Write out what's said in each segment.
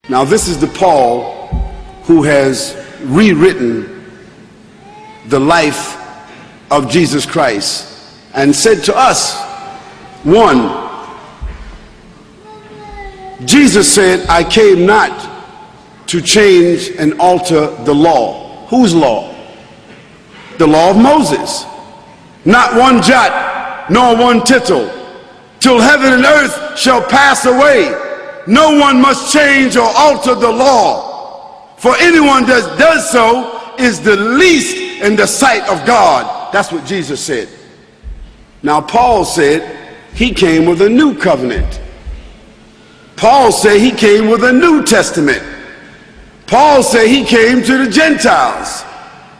Now this is the Paul who has rewritten the life of Jesus Christ and said to us, one, Jesus said, I came not to change and alter the law. Whose law? The law of Moses. Not one jot, nor one tittle, till heaven and earth shall pass away. No one must change or alter the law. For anyone that does so is the least in the sight of God. That's what Jesus said. Now Paul said he came with a new covenant. Paul said he came with a New Testament. Paul said he came to the Gentiles,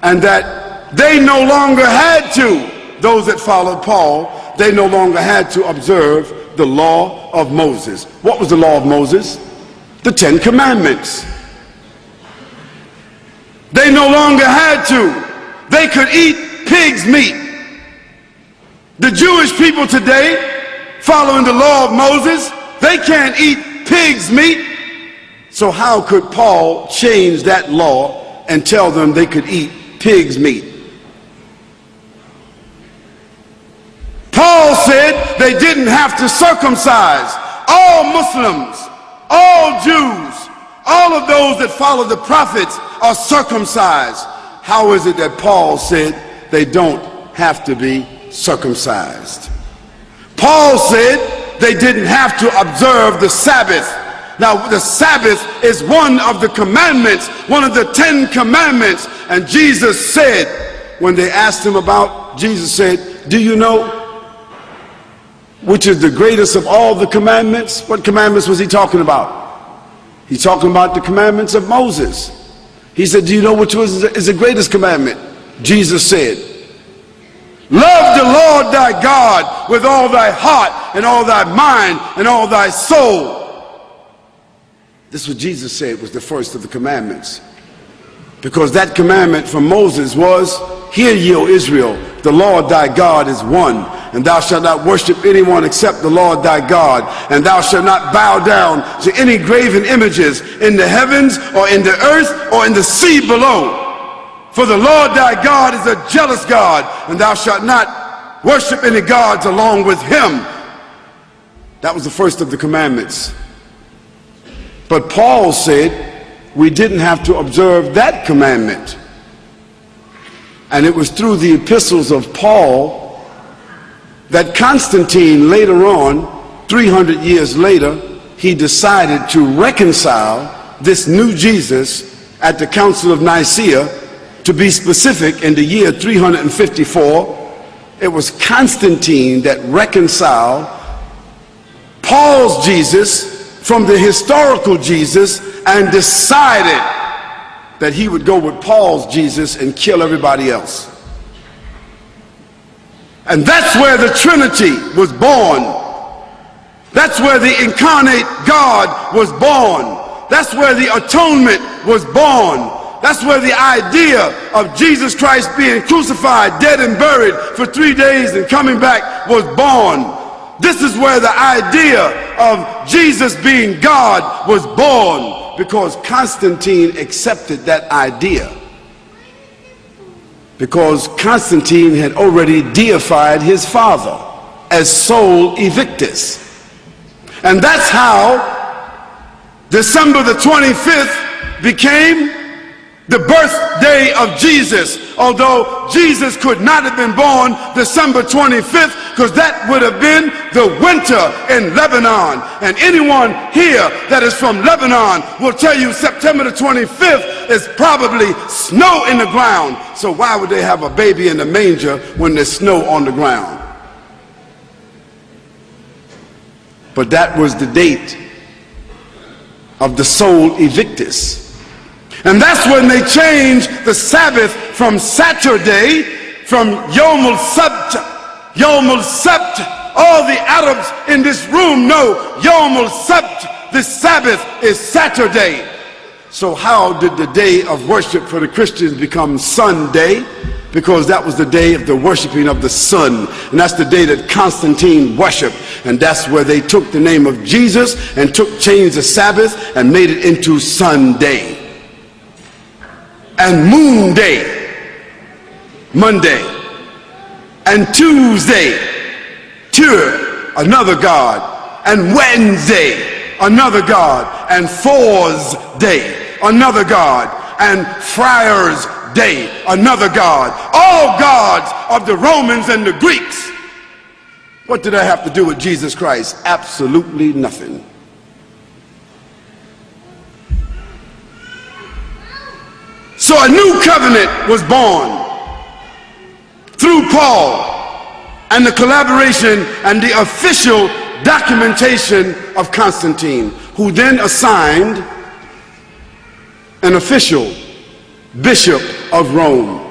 and that they no longer had to, those that followed Paul, they no longer had to observe the law of Moses. What was the law of Moses? The 10 Commandments. They no longer had to. They could eat pig's meat. The Jewish people today, following the law of Moses, they can't eat pig's meat. So how could Paul change that law and tell them they could eat pig's meat? Paul said they didn't have to circumcise. All Muslims, all Jews, all of those that follow the prophets are circumcised. How is it that Paul said they don't have to be circumcised? Paul said they didn't have to observe the Sabbath. Now the Sabbath is one of the commandments, one of the 10 commandments. And Jesus said, when they asked him about, Jesus said, do you know which is the greatest of all the commandments? What commandments was he talking about? He's talking about the commandments of Moses. He said, do you know which is the greatest commandment? Jesus said, love the Lord thy God with all thy heart and all thy mind and all thy soul. This is what Jesus said was the first of the commandments. Because that commandment from Moses was, hear ye, O Israel, the Lord thy God is one, and thou shalt not worship anyone except the Lord thy God, and thou shalt not bow down to any graven images in the heavens or in the earth or in the sea below. For the Lord thy God is a jealous God, and thou shalt not worship any gods along with him. That was the first of the commandments. But Paul said we didn't have to observe that commandment. And it was through the epistles of Paul that Constantine later on, 300 years later, he decided to reconcile this new Jesus at the Council of Nicaea. To be specific, in the year 354, it was Constantine that reconciled Paul's Jesus from the historical Jesus and decided that he would go with Paul's Jesus and kill everybody else. And that's where the Trinity was born. That's where the incarnate God was born. That's where the atonement was born. That's where the idea of Jesus Christ being crucified, dead and buried for 3 days and coming back was born. This is where the idea of Jesus being God was born, because Constantine accepted that idea. Because Constantine had already deified his father as Sol Invictus. And that's how December the 25th became the birthday of Jesus, although Jesus could not have been born December 25th, because that would have been the winter in Lebanon. And anyone here that is from Lebanon will tell you September the 25th is probably snow in the ground. So why would they have a baby in the manger when there's snow on the ground? But that was the date of the Sol Invictus. And that's when they changed the Sabbath from Saturday, from Yom al-Sabt. Yom al-Sabt, all the Arabs in this room know Yom al-Sabt, the Sabbath is Saturday. So how did the day of worship for the Christians become Sunday? Because that was the day of the worshiping of the sun, and that's the day that Constantine worshiped, and that's where they took the name of Jesus and changed the Sabbath and made it into Sunday. And Moon Day, Monday, and Tuesday, another god, and Wednesday, another god, and Four's Day, another god, and Friar's Day, another god. All gods of the Romans and the Greeks. What did that have to do with Jesus Christ? Absolutely nothing. So a new covenant was born through Paul and the collaboration and the official documentation of Constantine, who then assigned an official bishop of Rome.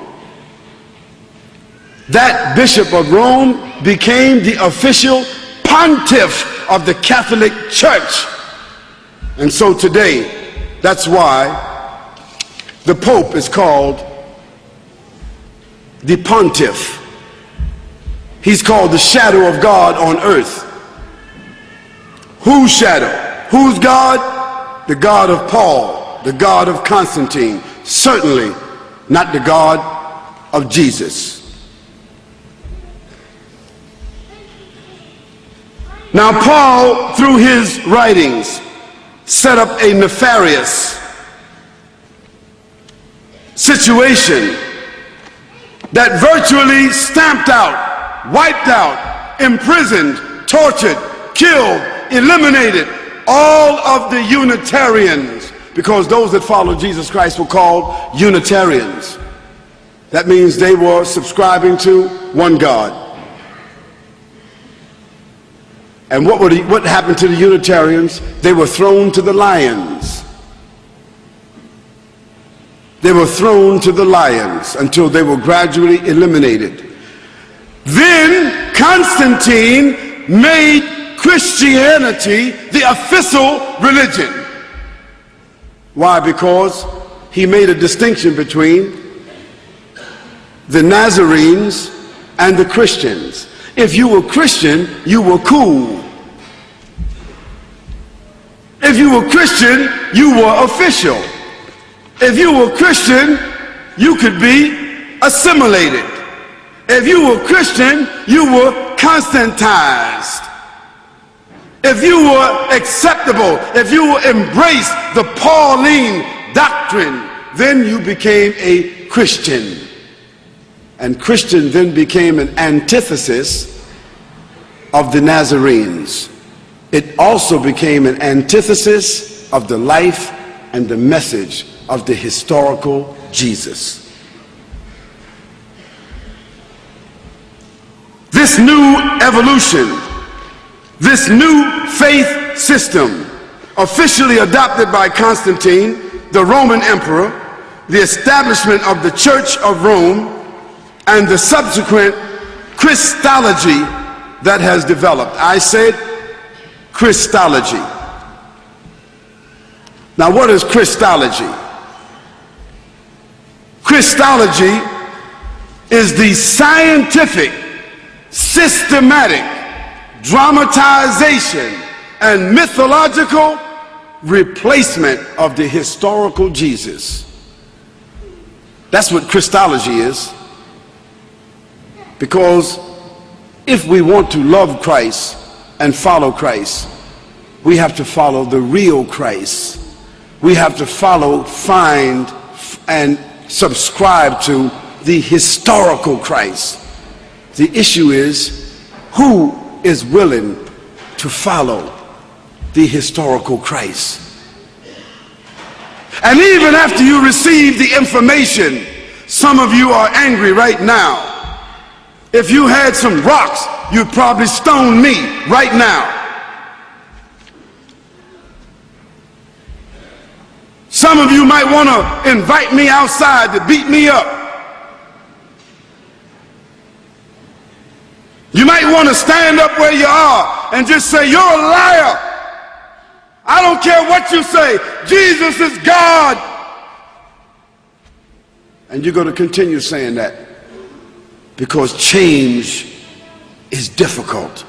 That bishop of Rome became the official pontiff of the Catholic Church. And so today, that's why the Pope is called the pontiff. He's called the shadow of God on earth. Whose shadow? Whose God? The God of Paul, the God of Constantine. Certainly not the God of Jesus. Now Paul, through his writings, set up a nefarious situation that virtually stamped out, wiped out, imprisoned, tortured, killed, eliminated all of the Unitarians, because those that followed Jesus Christ were called Unitarians. That means they were subscribing to one God. And what happened to the Unitarians? They were thrown to the lions. They were thrown to the lions until they were gradually eliminated. Then Constantine made Christianity the official religion. Why? Because he made a distinction between the Nazarenes and the Christians. If you were Christian, you were cool. If you were Christian, you were official. If you were Christian, you could be assimilated. If you were Christian, you were Constantized. If you were acceptable, if you embraced the Pauline doctrine, then you became a Christian. And Christian then became an antithesis of the Nazarenes. It also became an antithesis of the life and the message of the historical Jesus. This new evolution, this new faith system, officially adopted by Constantine, the Roman emperor, the establishment of the Church of Rome, and the subsequent Christology that has developed. I said Christology. Now, what is Christology? Christology is the scientific, systematic dramatization and mythological replacement of the historical Jesus. That's what Christology is. Because if we want to love Christ and follow Christ, we have to follow the real Christ. We have to follow, find, and subscribe to the historical Christ. The issue is, who is willing to follow the historical Christ? And even after you receive the information, some of you are angry right now. If you had some rocks, you'd probably stone me right now. Some of you might want to invite me outside to beat me up. You might want to stand up where you are and just say, "You're a liar. I don't care what you say. Jesus is God. And you're going to continue saying that because change is difficult.